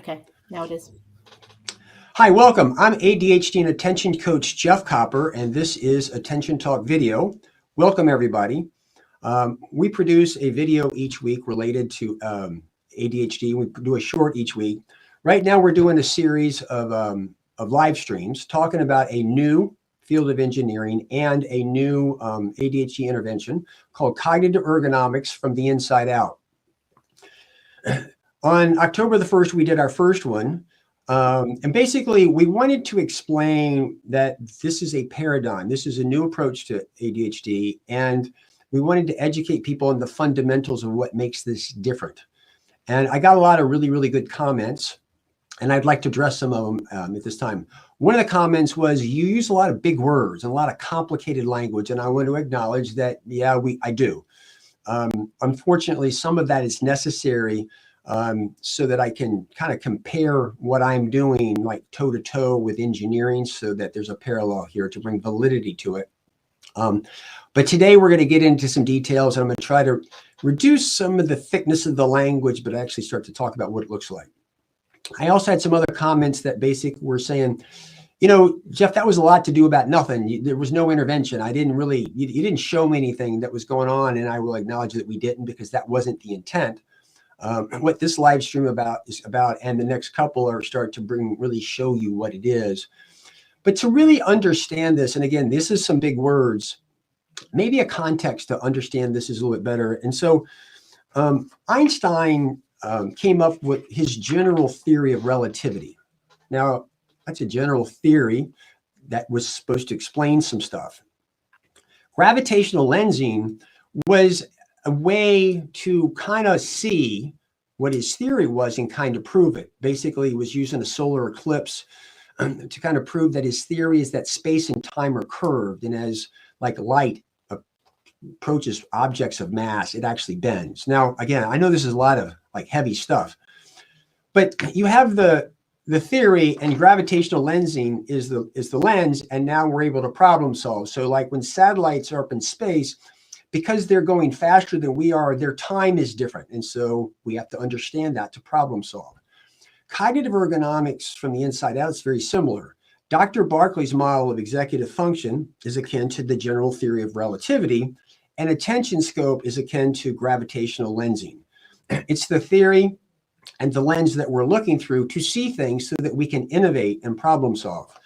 Okay, now it is. Hi, welcome. I'm ADHD and attention coach 𝐓𝐘𝐒, and this is Attention Talk Video. Welcome, everybody. We produce a video each week related to ADHD. We do a short each week. Right now, we're doing a series of live streams talking about a new field of engineering and a new ADHD intervention called cognitive ergonomics from the inside out. On October the 1st, we did our first one. And basically, we wanted to explain that this is a paradigm. This is a new approach to ADHD. And we wanted to educate people on the fundamentals of what makes this different. And I got a lot of really, really good comments. And I'd like to address some of them at this time. One of the comments was, you use a lot of big words and a lot of complicated language. And I want to acknowledge that, yeah, I do. Unfortunately, some of that is necessary so that I can kind of compare what I'm doing like toe to toe with engineering so that there's a parallel here to bring validity to it. But today we're going to get into some details, and I'm going to try to reduce some of the thickness of the language, but actually start to talk about what it looks like. I also had some other comments that basically were saying, you know, Jeff, that was a lot to do about nothing. There was no intervention. I didn't really, you didn't show me anything that was going on. And I will acknowledge that we didn't, because that wasn't the intent. What this live stream is about, and the next couple are start to really show you what it is. But to really understand this, and again, this is some big words, maybe a context to understand this is a little bit better. And so Einstein came up with his general theory of relativity. Now, that's a general theory that was supposed to explain some stuff. Gravitational lensing was a way to kind of see what his theory was and kind of prove it. Basically, he was using a solar eclipse to kind of prove that his theory is that space and time are curved, and as like light approaches objects of mass, it actually bends. Now, again, I know this is a lot of like heavy stuff, but you have the theory, and gravitational lensing is the lens, and now we're able to problem solve. So like when satellites are up in space, because they're going faster than we are, their time is different. And so we have to understand that to problem solve. Cognitive ergonomics from the inside out is very similar. Dr. Berkeley's model of executive function is akin to the general theory of relativity, and attention scope is akin to gravitational lensing. It's the theory and the lens that we're looking through to see things so that we can innovate and problem solve.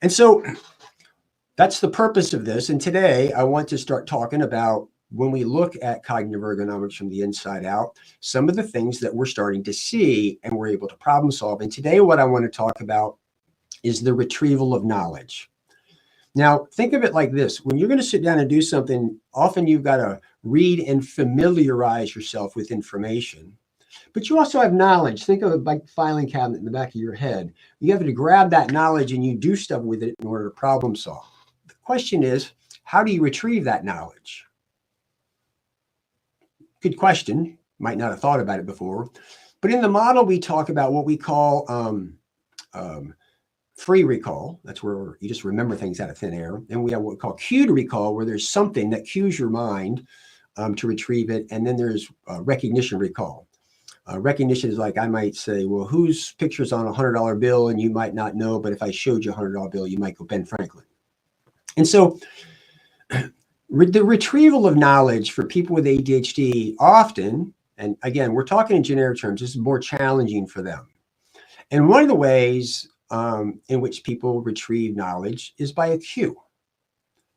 And so that's the purpose of this. And today I want to start talking about, when we look at cognitive ergonomics from the inside out, some of the things that we're starting to see and we're able to problem solve. And today what I want to talk about is the retrieval of knowledge. Now, think of it like this. When you're going to sit down and do something, often you've got to read and familiarize yourself with information. But you also have knowledge. Think of it like a filing cabinet in the back of your head. You have to grab that knowledge and you do stuff with it in order to problem solve. The question is, how do you retrieve that knowledge? Good question. Might not have thought about it before. But in the model, we talk about what we call free recall. That's where you just remember things out of thin air. And we have what we call cued recall, where there's something that cues your mind to retrieve it. And then there's recognition recall. Recognition is like, I might say, well, whose picture's on a $100 bill? And you might not know, but if I showed you a $100 bill, you might go Ben Franklin. And so the retrieval of knowledge for people with ADHD often, and again, we're talking in generic terms, this is more challenging for them. And one of the ways in which people retrieve knowledge is by a cue.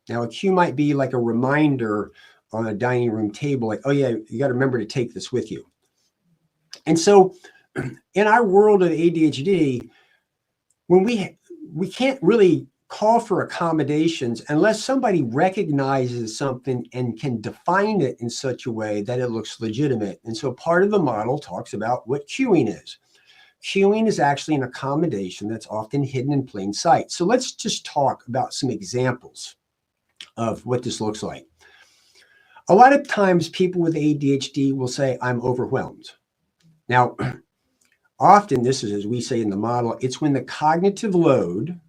Now, a cue might be like a reminder on a dining room table, like, oh yeah, you got to remember to take this with you. And so in our world of ADHD, when we can't really call for accommodations unless somebody recognizes something and can define it in such a way that it looks legitimate. And so part of the model talks about what cueing is. Cueing is actually an accommodation that's often hidden in plain sight. So let's just talk about some examples of what this looks like. A lot of times people with ADHD will say, I'm overwhelmed. Now, often this is, as we say in the model, it's when the cognitive load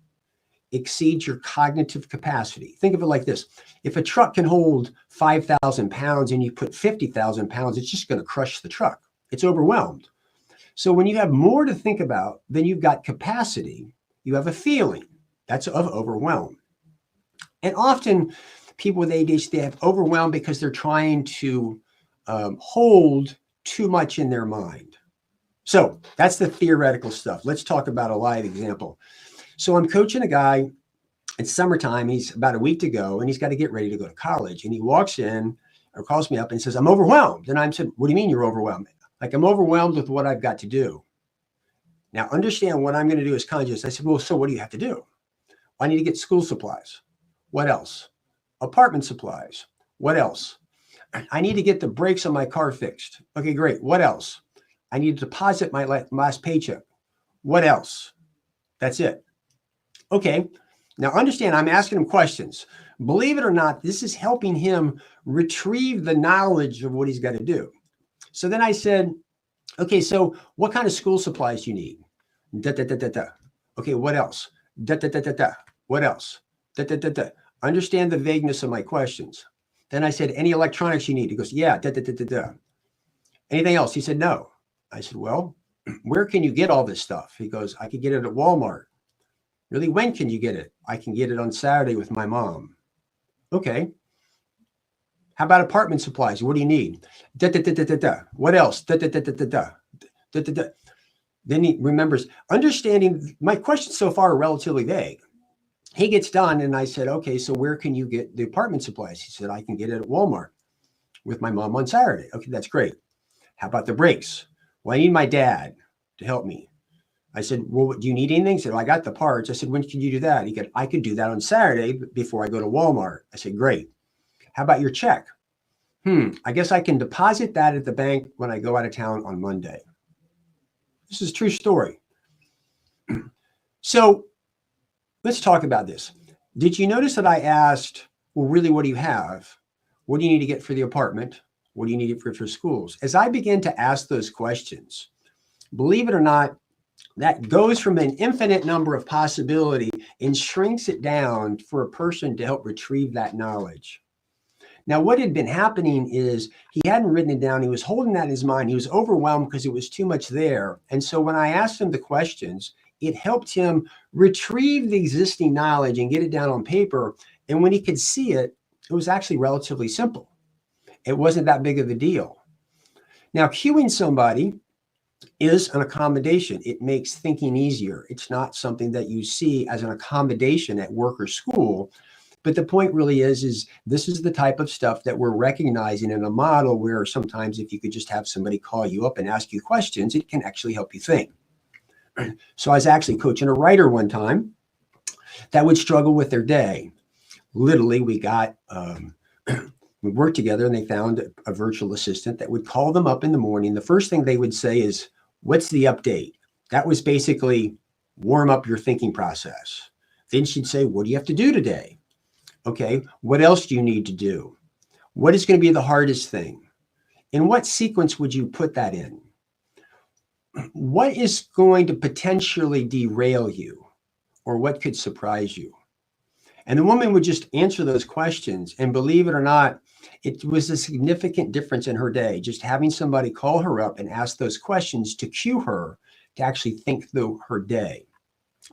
exceeds your cognitive capacity. Think of it like this. If a truck can hold 5,000 pounds and you put 50,000 pounds, it's just going to crush the truck. It's overwhelmed. So when you have more to think about than you've got capacity, you have a feeling that's of overwhelm. And often people with ADHD, they have overwhelm because they're trying to hold too much in their mind. So that's the theoretical stuff. Let's talk about a live example. So I'm coaching a guy. It's summertime. He's about a week to go, and he's got to get ready to go to college. And he walks in or calls me up and says, I'm overwhelmed. And I said, what do you mean you're overwhelmed? Like, I'm overwhelmed with what I've got to do. Now, understand what I'm going to do is conscious. I said, well, so what do you have to do? I need to get school supplies. What else? Apartment supplies. What else? I need to get the brakes on my car fixed. Okay, great. What else? I need to deposit my last paycheck. What else? That's it. Okay. Now understand, I'm asking him questions. Believe it or not, this is helping him retrieve the knowledge of what he's got to do. So then I said, okay, so what kind of school supplies do you need? Da, da, da, da, da. Okay, what else? Da, da, da, da, da. What else? Da, da, da, da. Understand the vagueness of my questions. Then I said, any electronics you need? He goes, yeah, da, da, da, da, da. Anything else? He said, no. I said, well, where can you get all this stuff? He goes, I could get it at Walmart. Really, when can you get it? I can get it on Saturday with my mom. Okay. How about apartment supplies? What do you need? Da, da, da, da, da, da. What else? Da, da, da, da, da, da. Da, da, da. Then he remembers. Understanding, my questions so far are relatively vague. He gets done, and I said, okay, so where can you get the apartment supplies? He said, I can get it at Walmart with my mom on Saturday. Okay, that's great. How about the brakes? Well, I need my dad to help me. I said, well, do you need anything? He said, well, I got the parts. I said, when can you do that? He said, I could do that on Saturday before I go to Walmart. I said, great. How about your check? I guess I can deposit that at the bank when I go out of town on Monday. This is a true story. So let's talk about this. Did you notice that I asked, well, really, what do you have? What do you need to get for the apartment? What do you need for schools? As I began to ask those questions, believe it or not, that goes from an infinite number of possibility and shrinks it down for a person to help retrieve that knowledge. Now, what had been happening is he hadn't written it down. He was holding that in his mind. He was overwhelmed because it was too much there. And so when I asked him the questions, it helped him retrieve the existing knowledge and get it down on paper. And when he could see it, it was actually relatively simple. It wasn't that big of a deal. Now, cueing somebody is an accommodation. It makes thinking easier. It's not something that you see as an accommodation at work or school. But the point really is this is the type of stuff that we're recognizing in a model where sometimes if you could just have somebody call you up and ask you questions, it can actually help you think. So I was actually coaching a writer one time that would struggle with their day. Literally, we worked together and they found a virtual assistant that would call them up in the morning. The first thing they would say is, what's the update? That was basically warm up your thinking process. Then she'd say, what do you have to do today? Okay, what else do you need to do? What is going to be the hardest thing? In what sequence would you put that in? What is going to potentially derail you? Or what could surprise you? And the woman would just answer those questions. And believe it or not, it was a significant difference in her day, just having somebody call her up and ask those questions to cue her to actually think through her day.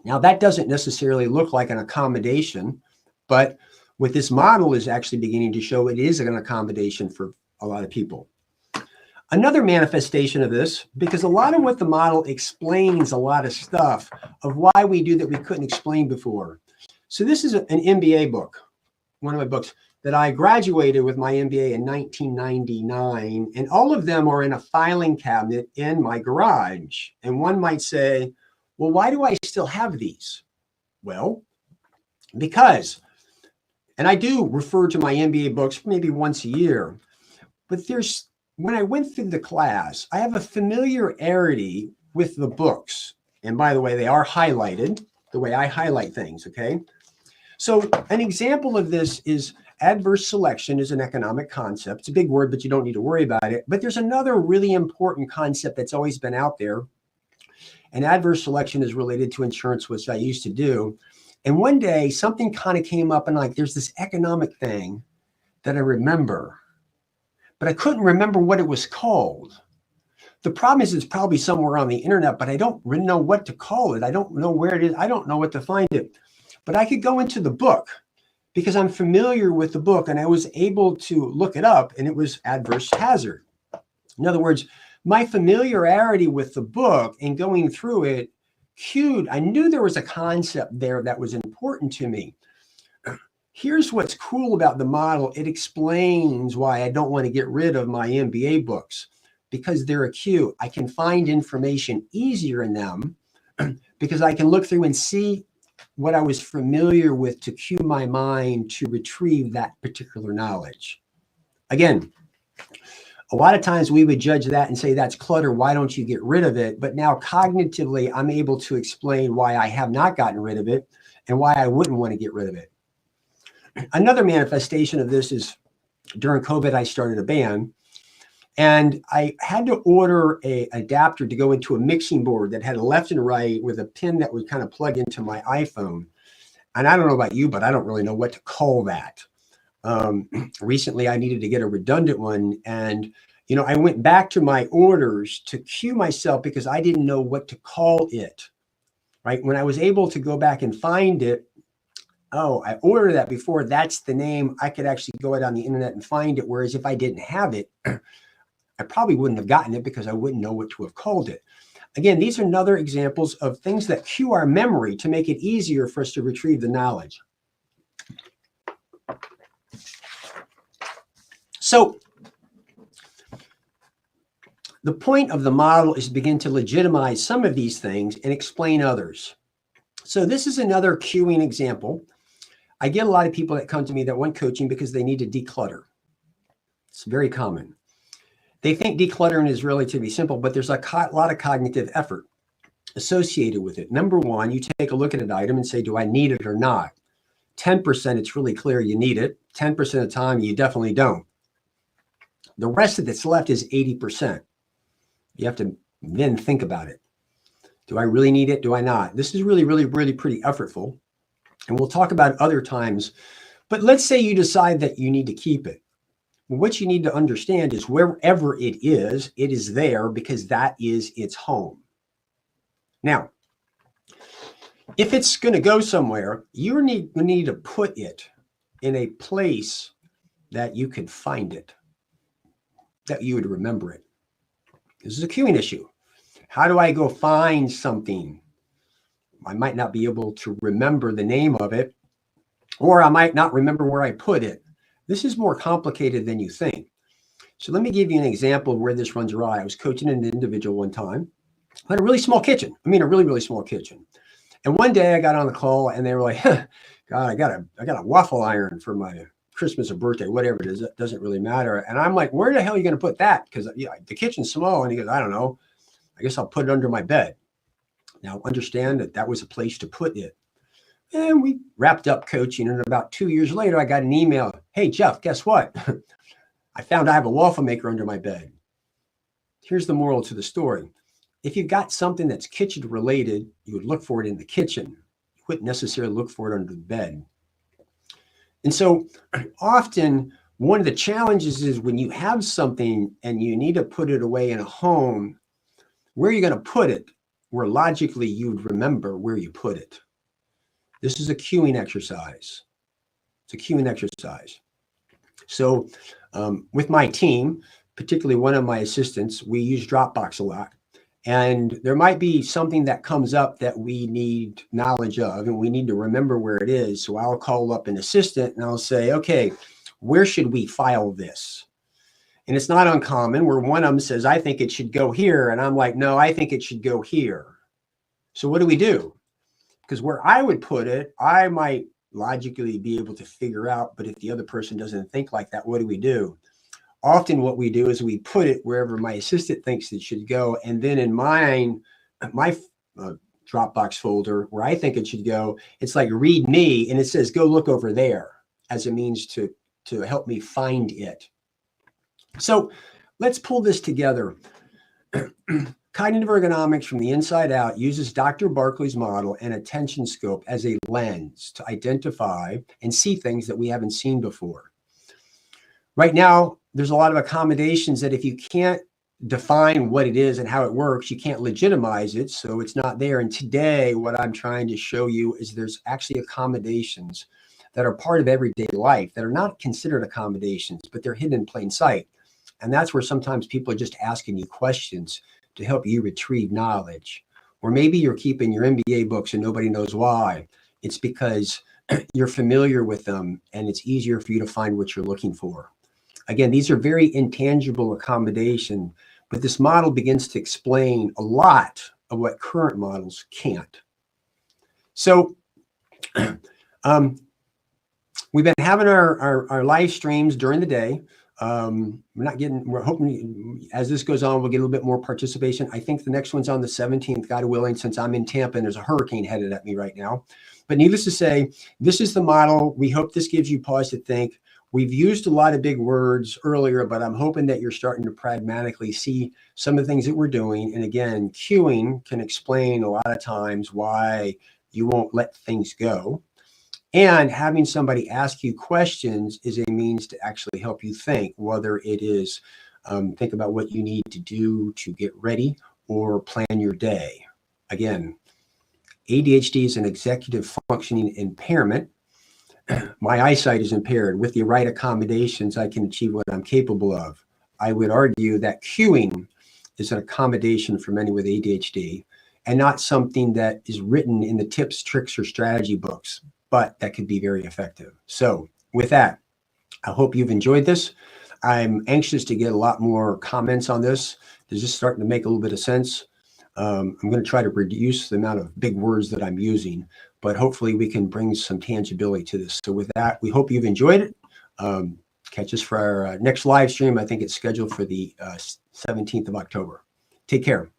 Now, that doesn't necessarily look like an accommodation, but what this model is actually beginning to show, it is an accommodation for a lot of people. Another manifestation of this, because a lot of what the model explains a lot of stuff of why we do that we couldn't explain before. So this is an MBA book, one of my books that I graduated with my MBA in 1999, and all of them are in a filing cabinet in my garage. And one might say, well, why do I still have these? Well, because, and I do refer to my MBA books maybe once a year, but when I went through the class, I have a familiarity with the books. And by the way, they are highlighted the way I highlight things, okay? So an example of this is adverse selection is an economic concept. It's a big word, but you don't need to worry about it. But there's another really important concept that's always been out there. And adverse selection is related to insurance, which I used to do. And one day something kind of came up and like, there's this economic thing that I remember, but I couldn't remember what it was called. The problem is it's probably somewhere on the internet, but I don't really know what to call it. I don't know where it is. I don't know what to find it. But I could go into the book because I'm familiar with the book and I was able to look it up, and it was adverse hazard. In other words, my familiarity with the book and going through it cued, I knew there was a concept there that was important to me. Here's what's cool about the model. It explains why I don't want to get rid of my MBA books, because they're a cue. I can find information easier in them because I can look through and see what I was familiar with to cue my mind to retrieve that particular knowledge. Again, a lot of times we would judge that and say, that's clutter, why don't you get rid of it? But now cognitively, I'm able to explain why I have not gotten rid of it and why I wouldn't want to get rid of it. Another manifestation of this is during COVID, I started a band, and I had to order an adapter to go into a mixing board that had a left and right with a pin that would kind of plug into my iPhone. And I don't know about you, but I don't really know what to call that. Recently, I needed to get a redundant one. And, you know, I went back to my orders to cue myself because I didn't know what to call it, right? When I was able to go back and find it, oh, I ordered that before. That's the name. I could actually go out on the internet and find it. Whereas if I didn't have it, I probably wouldn't have gotten it because I wouldn't know what to have called it. Again, these are another examples of things that cue our memory to make it easier for us to retrieve the knowledge. So the point of the model is to begin to legitimize some of these things and explain others. So this is another cueing example. I get a lot of people that come to me that want coaching because they need to declutter. It's very common. They think decluttering is relatively simple, but there's a lot of cognitive effort associated with it. Number one, you take a look at an item and say, do I need it or not? 10%, it's really clear you need it. 10% of the time, you definitely don't. The rest of that's left is 80%. You have to then think about it. Do I really need it? Do I not? This is really pretty effortful. And we'll talk about other times. But let's say you decide that you need to keep it. What you need to understand is wherever it is there because that is its home. Now, if it's going to go somewhere, you need to put it in a place that you could find it, that you would remember it. This is a cueing issue. How do I go find something? I might not be able to remember the name of it, or I might not remember where I put it. This is more complicated than you think. So let me give you an example of where this runs awry. I was coaching an individual one time who had a really small kitchen. I mean, a really small kitchen. And one day I got on the call and they were like, God, I got a waffle iron for my Christmas or birthday, whatever it is. It doesn't really matter. And I'm like, where the hell are you going to put that? Because the kitchen's small. And he goes, I don't know. I guess I'll put it under my bed. Now, understand that that was a place to put it. And we wrapped up coaching. And about 2 years later, I got an email. Hey, Jeff, guess what? I found I have a waffle maker under my bed. Here's the moral to the story. If you've got something that's kitchen related, you would look for it in the kitchen. You wouldn't necessarily look for it under the bed. And so often one of the challenges is when you have something and you need to put it away in a home, where are you going to put it? Where logically you'd remember where you put it. This is a cueing exercise. It's a cueing exercise. So with my team, particularly one of my assistants, we use Dropbox a lot. And there might be something that comes up that we need knowledge of, and we need to remember where it is. So I'll call up an assistant and I'll say, okay, where should we file this? And it's not uncommon where one of them says, I think it should go here. And I'm like, no, I think it should go here. So what do we do? Because where I would put it, I might logically be able to figure out, but if the other person doesn't think like that, what do we do? Often what we do is we put it wherever my assistant thinks it should go. And then in my Dropbox folder where I think it should go, it's like read me, and it says, go look over there as a means to help me find it. So let's pull this together. Cognitive ergonomics from the inside out uses Dr. Barkley's model and attention scope as a lens to identify and see things that we haven't seen before. Right now, there's a lot of accommodations that if you can't define what it is and how it works, you can't legitimize it, so it's not there. And today, what I'm trying to show you is there's actually accommodations that are part of everyday life that are not considered accommodations, but they're hidden in plain sight. And that's where sometimes people are just asking you questions to help you retrieve knowledge. Or maybe you're keeping your MBA books and nobody knows why. It's because you're familiar with them and it's easier for you to find what you're looking for. Again, these are very intangible accommodation, but this model begins to explain a lot of what current models can't. So we've been having our live streams during the day. We're hoping as this goes on, we'll get a little bit more participation. I think the next one's on the 17th, God willing, since I'm in Tampa and there's a hurricane headed at me right now. But needless to say, this is the model. We hope this gives you pause to think. We've used a lot of big words earlier, but I'm hoping that you're starting to pragmatically see some of the things that we're doing. And again, queuing can explain a lot of times why you won't let things go. And having somebody ask you questions is a means to actually help you think, whether it is think about what you need to do to get ready or plan your day. Again, ADHD is an executive functioning impairment. My eyesight is impaired. With the right accommodations, I can achieve what I'm capable of. I would argue that queuing is an accommodation for many with ADHD and not something that is written in the tips, tricks, or strategy books, but that could be very effective. So with that, I hope you've enjoyed this. I'm anxious to get a lot more comments on this. This is starting to make a little bit of sense. I'm going to try to reduce the amount of big words that I'm using, but hopefully we can bring some tangibility to this. So with that, we hope you've enjoyed it. Catch us for our next live stream. I think it's scheduled for the 17th of October. Take care.